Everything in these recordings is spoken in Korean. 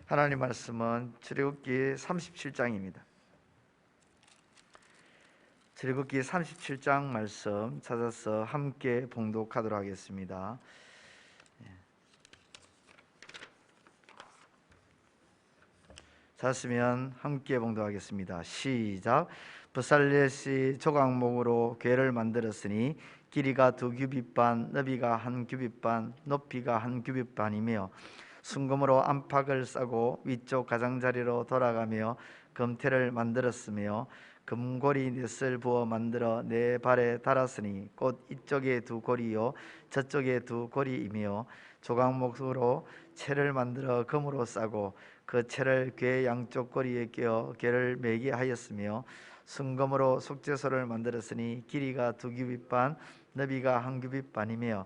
하나님 말씀은 출애굽기 37장입니다. 출애굽기 37장 말씀 찾아서 함께 봉독하도록 하겠습니다. 찾았으면 함께 봉독하겠습니다. 시작. 브살렛이 조각목으로 궤를 만들었으니 길이가 2규빗 반, 너비가 1규빗 반, 높이가 1규빗 반이며 순금으로 안팎을 싸고 위쪽 가장자리로 돌아가며 금태를 만들었으며 금고리 넷을 부어 만들어 네 발에 달았으니 곧 이쪽에 2고리요 저쪽에 2고리이며 조각목으로 채를 만들어 금으로 싸고 그 채를 궤 양쪽 고리에 끼어 궤를 매게 하였으며 순금으로 속죄소를 만들었으니 길이가 2규빗 반, 너비가 1규빗 반이며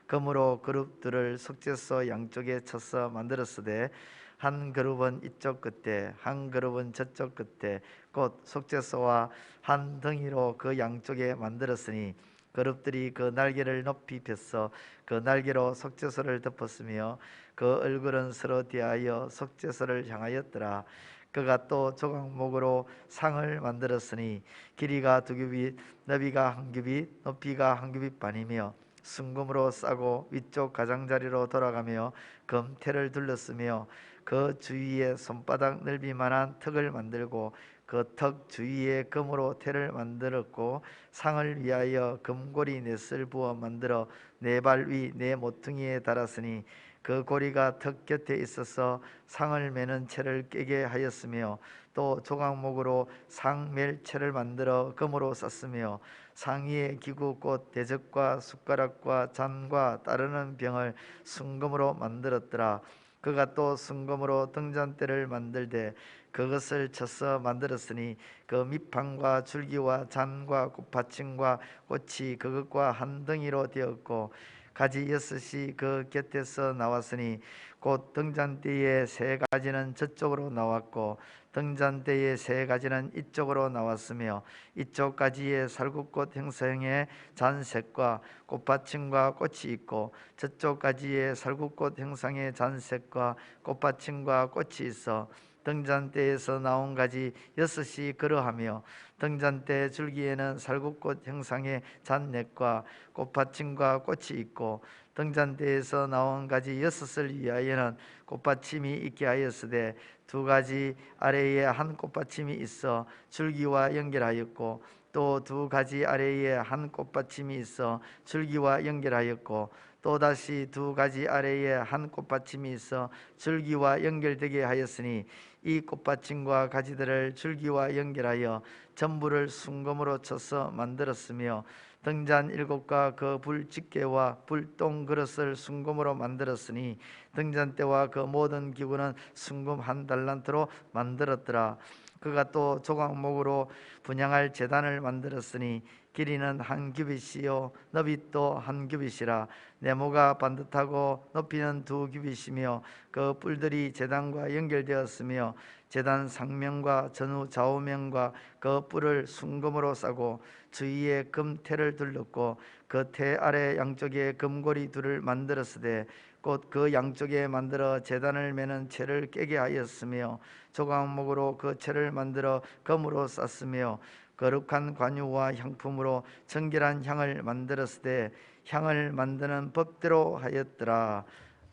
금으로 그룹들을 속죄소 양쪽에 쳐서 만들었으되 한 그룹은 이쪽 끝에 한 그룹은 저쪽 끝에 곧 속죄소와 한 덩이로 그 양쪽에 만들었으니 그룹들이 그 날개를 높이 펴서 그 날개로 속죄소를 덮었으며 그 얼굴은 서로 대하여 속죄소를 향하였더라. 그가 또 조각목으로 상을 만들었으니 길이가 2규빗, 너비가 1규빗, 높이가 1규빗 반이며 순금으로 싸고 위쪽 가장자리로 돌아가며 금태를 둘렀으며 그 주위에 손바닥 넓이만한 턱을 만들고 그 턱 주위에 금으로 태를 만들었고 상을 위하여 금고리 넷을 부어 만들어 네 발 위 네 모퉁이에 달았으니 그 고리가 턱 곁에 있어서 상을 매는 채를 깨게 하였으며 또 조각목으로 상 맬 채를 만들어 금으로 쌌으며 상위에 기구 곧 대적과 숟가락과 잔과 따르는 병을 순금으로 만들었더라. 그가 또 순금으로 등잔대를 만들되 그것을 쳐서 만들었으니 그 밑판과 줄기와 잔과 꽃받침과 꽃이 그것과 한 덩이로 되었고 가지 6이 그 곁에서 나왔으니 곧 등잔대의 3가지는 저쪽으로 나왔고 등잔대의 3가지는 이쪽으로 나왔으며 이쪽 가지에 살구꽃 형상의 잔색과 꽃받침과 꽃이 있고 저쪽 가지에 살구꽃 형상의 잔색과 꽃받침과 꽃이 있어 등잔대에서 나온 가지 6이 그러하며 등잔대 줄기에는 살구꽃 형상의 잔넷과 꽃받침과 꽃이 있고 등잔대에서 나온 가지 6을 위하여는 꽃받침이 있게 하였으되 2가지 아래에 한 꽃받침이 있어 줄기와 연결하였고 또 2가지 아래에 한 꽃받침이 있어 줄기와 연결하였고 또다시 2가지 아래에 한 꽃받침이 있어 줄기와 연결되게 하였으니 이 꽃받침과 가지들을 줄기와 연결하여 전부를 순금으로 쳐서 만들었으며 등잔 7과 그 불집게와 불똥 그릇을 순금으로 만들었으니 등잔대와 그 모든 기구는 순금 1달란트로 만들었더라. 그가 또 조각목으로 분향할 제단을 만들었으니 길이는 1규빗이요 너비도 1규빗이라. 네모가 반듯하고 높이는 2규빗이며 그 뿔들이 제단과 연결되었으며 제단 상면과 전후 좌우면과 그 뿔을 순금으로 싸고 주위에 금태를 둘렀고 그 태 아래 양쪽에 금고리 둘을 만들었으되 곧 그 양쪽에 만들어 제단을 매는 채를 깨게 하였으며 조각목으로 그 채를 만들어 금으로 쌌으며 거룩한 관유와 향품으로 정결한 향을 만들었으되 향을 만드는 법대로 하였더라.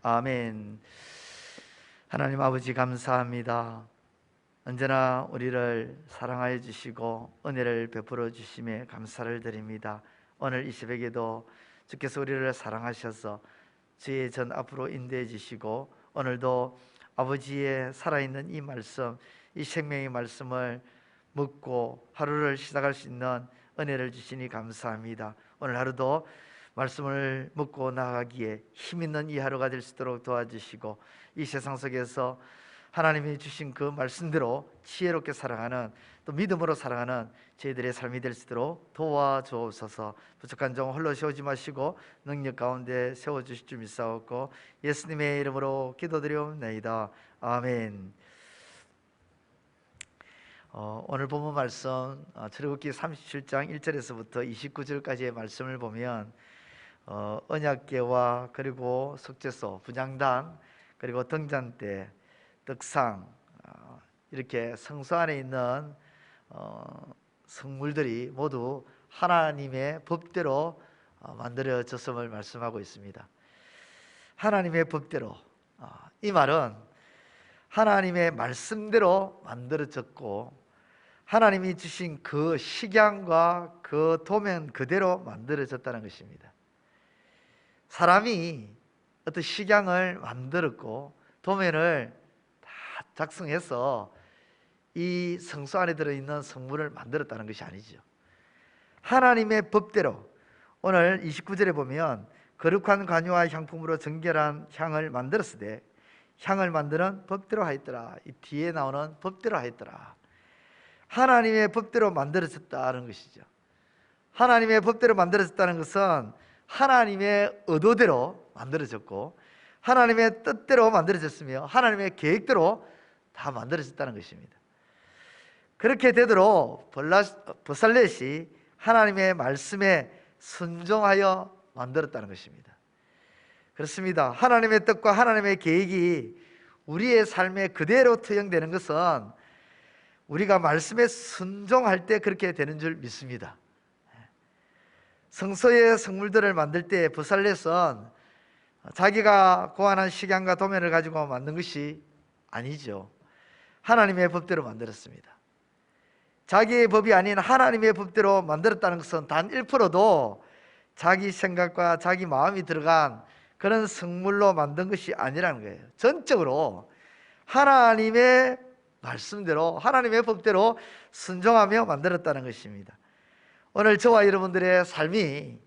아멘. 하나님 아버지 감사합니다. 언제나 우리를 사랑하여 주시고 은혜를 베풀어 주심에 감사를 드립니다. 오늘 이 새벽에도 주께서 우리를 사랑하셔서 주의 전 앞으로 인도해 주시고 오늘도 아버지의 살아있는 이 말씀, 이 생명의 말씀을 묻고 하루를 시작할 수 있는 은혜를 주시니 감사합니다. 오늘 하루도 말씀을 묻고 나아가기에 힘있는 이 하루가 될 수 있도록 도와주시고 이 세상 속에서 하나님이 주신 그 말씀대로 지혜롭게 살아가는 또 믿음으로 살아가는 저희들의 삶이 될 수 있도록 도와주옵소서. 부족한 종 홀로 세우지 마시고 능력 가운데 세워주실 줄 믿사옵고 예수님의 이름으로 기도드리옵나이다. 아멘. 오늘 본문 말씀 출애굽기 37장 1절에서부터 29절까지의 말씀을 보면 언약궤와 그리고 속죄소, 분향단, 그리고 등잔대, 떡상, 이렇게 성소 안에 있는 성물들이 모두 하나님의 법대로 만들어졌음을 말씀하고 있습니다. 하나님의 법대로, 이 말은 하나님의 말씀대로 만들어졌고 하나님이 주신 그 식양과 그 도면 그대로 만들어졌다는 것입니다. 사람이 어떤 식양을 만들었고 도면을 다 작성해서 이 성소 안에 들어있는 성물을 만들었다는 것이 아니죠. 하나님의 법대로, 오늘 29절에 보면 거룩한 관유와 향품으로 정결한 향을 만들었으되 향을 만드는 법대로 하였더라. 이 뒤에 나오는 법대로 하였더라. 하나님의 법대로 만들어졌다는 것이죠. 하나님의 법대로 만들어졌다는 것은 하나님의 의도대로 만들어졌고 하나님의 뜻대로 만들어졌으며 하나님의 계획대로 다 만들어졌다는 것입니다. 그렇게 되도록 브살렛이 하나님의 말씀에 순종하여 만들었다는 것입니다. 그렇습니다. 하나님의 뜻과 하나님의 계획이 우리의 삶에 그대로 투영되는 것은 우리가 말씀에 순종할 때 그렇게 되는 줄 믿습니다. 성소의 성물들을 만들 때 브살렛은 자기가 고안한 식양과 도면을 가지고 만든 것이 아니죠. 하나님의 법대로 만들었습니다. 자기의 법이 아닌 하나님의 법대로 만들었다는 것은 단 1%도 자기 생각과 자기 마음이 들어간 그런 성물로 만든 것이 아니라는 거예요. 전적으로 하나님의 말씀대로 하나님의 법대로 순종하며 만들었다는 것입니다. 오늘 저와 여러분들의 삶이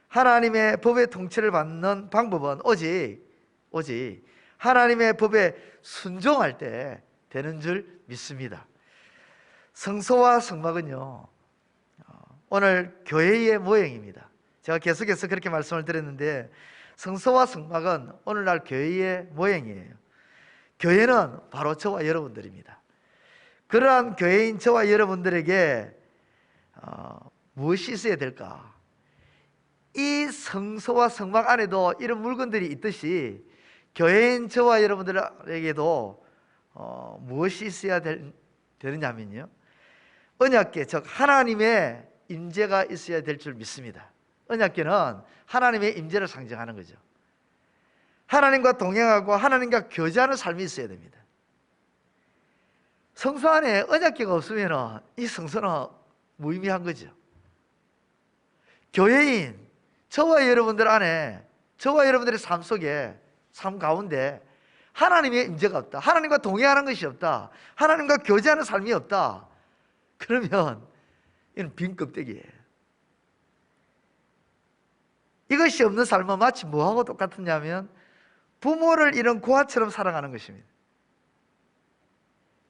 하나님의 법의 통치를 받는 방법은 오직 하나님의 법에 순종할 때 되는 줄 믿습니다. 성소와 성막은요, 오늘 교회의 모형입니다. 제가 계속해서 그렇게 말씀을 드렸는데 성소와 성막은 오늘날 교회의 모형이에요. 교회는 바로 저와 여러분들입니다. 그러한 교회인 저와 여러분들에게 무엇이 있어야 될까? 이 성소와 성막 안에도 이런 물건들이 있듯이 교회인 저와 여러분들에게도 무엇이 있어야 되느냐면요, 언약궤, 즉 하나님의 임재가 있어야 될 줄 믿습니다. 언약궤는 하나님의 임재를 상징하는 거죠. 하나님과 동행하고 하나님과 교제하는 삶이 있어야 됩니다. 성소 안에 언약궤가 없으면 이 성소는 무의미한 거죠. 교회인 저와 여러분들 안에, 저와 여러분들의 삶 속에, 삶 가운데 하나님의 임재가 없다, 하나님과 동행하는 것이 없다, 하나님과 교제하는 삶이 없다, 그러면 이건 빈 껍데기예요. 이것이 없는 삶은 마치 뭐하고 똑같으냐면 부모를 잃은 고아처럼 살아가는 것입니다.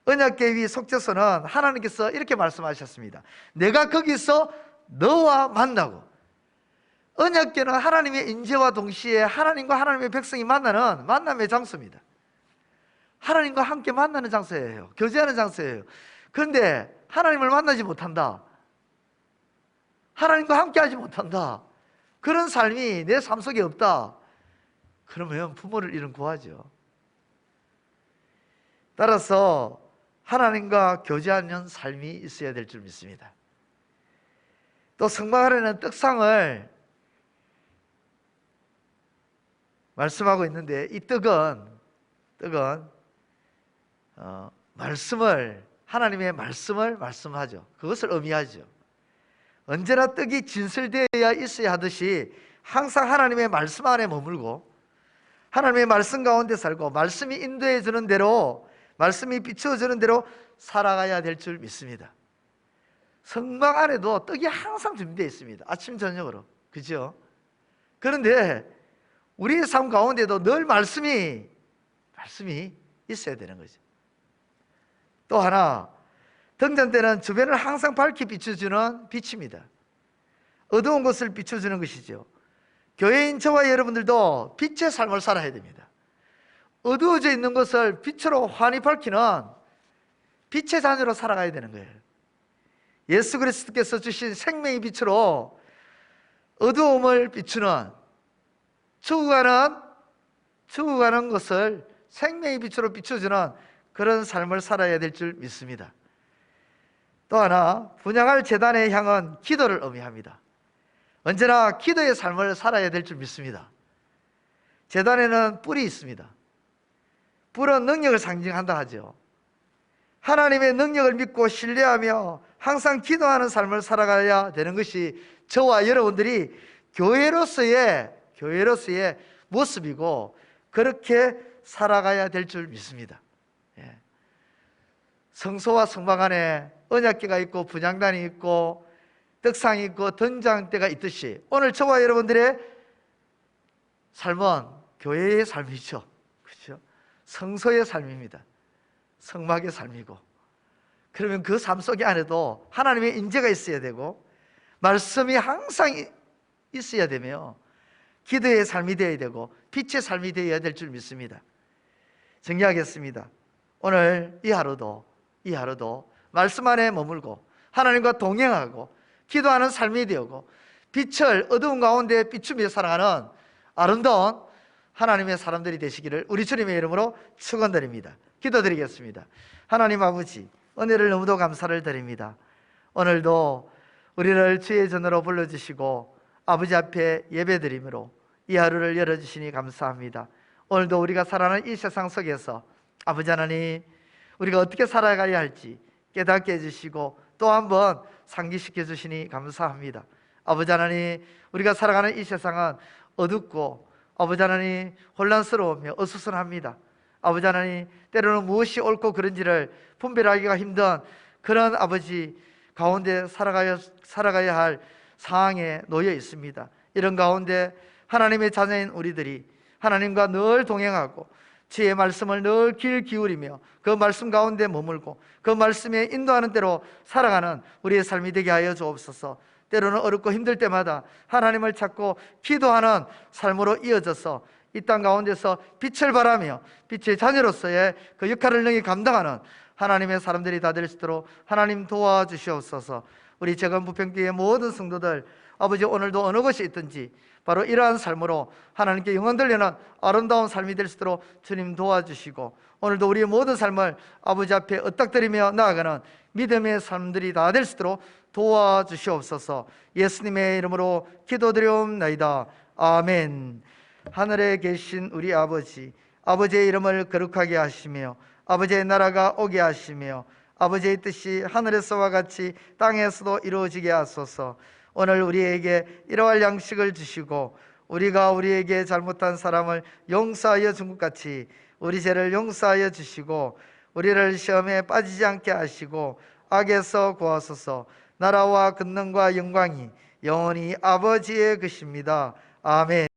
언약궤 위 속죄소는 하나님께서 이렇게 말씀하셨습니다. 내가 거기서 너와 만나고, 언약궤는 하나님의 임재와 동시에 하나님과 하나님의 백성이 만나는 만남의 장소입니다. 하나님과 함께 만나는 장소예요. 교제하는 장소예요. 그런데 하나님을 만나지 못한다, 하나님과 함께 하지 못한다, 그런 삶이 내 삶 속에 없다, 그러면 부모를 잃은 고아죠. 따라서 하나님과 교제하는 삶이 있어야 될 줄 믿습니다. 또 성막 안에는 떡상을 말씀하고 있는데 이 떡은 말씀을, 하나님의 말씀을 말씀하죠. 그것을 의미하죠. 언제나 떡이 진설되어야 있어야 하듯이 항상 하나님의 말씀 안에 머물고 하나님의 말씀 가운데 살고 말씀이 인도해 주는 대로, 말씀이 비추어 주는 대로 살아가야 될 줄 믿습니다. 성막 안에도 떡이 항상 준비되어 있습니다. 아침 저녁으로, 그죠? 그런데 우리의 삶 가운데도 늘 말씀이 있어야 되는 거죠. 또 하나, 등잔대는 주변을 항상 밝게 비춰주는 빛입니다. 어두운 곳을 비춰주는 것이죠. 교회인 저와 여러분들도 빛의 삶을 살아야 됩니다. 어두워져 있는 것을 빛으로 환히 밝히는 빛의 자녀로 살아가야 되는 거예요. 예수 그리스도께서 주신 생명의 빛으로 어두움을 비추는, 죽어가는 것을 생명의 빛으로 비춰주는 그런 삶을 살아야 될 줄 믿습니다. 또 하나, 분양할 제단의 향은 기도를 의미합니다. 언제나 기도의 삶을 살아야 될 줄 믿습니다. 제단에는 뿔이 있습니다. 뿔은 능력을 상징한다 하죠. 하나님의 능력을 믿고 신뢰하며 항상 기도하는 삶을 살아가야 되는 것이 저와 여러분들이 교회로서의 모습이고 그렇게 살아가야 될 줄 믿습니다. 성소와 성막 안에 언약궤가 있고 분향단이 있고 떡상이 있고 등잔대가 있듯이 오늘 저와 여러분들의 삶은 교회의 삶이죠. 그렇죠? 성소의 삶입니다. 성막의 삶이고, 그러면 그 삶 속에 안에도 하나님의 인재가 있어야 되고 말씀이 항상 있어야 되며 기도의 삶이 되어야 되고 빛의 삶이 되어야 될 줄 믿습니다. 정리하겠습니다. 오늘 이 하루도 말씀 안에 머물고 하나님과 동행하고 기도하는 삶이 되고 빛을 어두운 가운데 비추며 살아가는 아름다운 하나님의 사람들이 되시기를 우리 주님의 이름으로 축원드립니다. 기도드리겠습니다. 하나님 아버지, 은혜를 너무도 감사를 드립니다. 오늘도 우리를 주의 전으로 불러주시고 아버지 앞에 예배드림으로 이 하루를 열어주시니 감사합니다. 오늘도 우리가 살아가는 이 세상 속에서 아버지 하나님, 우리가 어떻게 살아가야 할지 깨닫게 해주시고 또 한번 상기시켜 주시니 감사합니다. 아버지 하나님, 우리가 살아가는 이 세상은 어둡고 아버지 하나님 혼란스러우며 어수선합니다. 아버지 하나님, 때로는 무엇이 옳고 그른지를 분별하기가 힘든 그런 아버지 가운데 살아가야 할 상황에 놓여 있습니다. 이런 가운데 하나님의 자녀인 우리들이 하나님과 늘 동행하고 주의 말씀을 늘 귀 기울이며 그 말씀 가운데 머물고 그 말씀에 인도하는 대로 살아가는 우리의 삶이 되게 하여 주옵소서. 때로는 어렵고 힘들 때마다 하나님을 찾고 기도하는 삶으로 이어져서 이 땅 가운데서 빛을 발하며 빛의 자녀로서의 그 역할을 능히 감당하는 하나님의 사람들이 다 될 수 있도록 하나님 도와주시옵소서. 우리 재건부평교회 모든 성도들 아버지, 오늘도 어느 것이 있든지 바로 이러한 삶으로 하나님께 영광 돌리는 아름다운 삶이 될 수 있도록 주님 도와주시고 오늘도 우리의 모든 삶을 아버지 앞에 엇닥뜨리며 나아가는 믿음의 삶들이 다 될 수 있도록 도와주시옵소서. 예수님의 이름으로 기도드리옵나이다. 아멘. 하늘에 계신 우리 아버지, 아버지의 이름을 거룩하게 하시며 아버지의 나라가 오게 하시며 아버지의 뜻이 하늘에서와 같이 땅에서도 이루어지게 하소서. 오늘 우리에게 일용할 양식을 주시고 우리가 우리에게 잘못한 사람을 용서하여 준 것 같이 우리 죄를 용서하여 주시고 우리를 시험에 빠지지 않게 하시고 악에서 구하소서. 나라와 권능과 영광이 영원히 아버지의 것입니다. 아멘.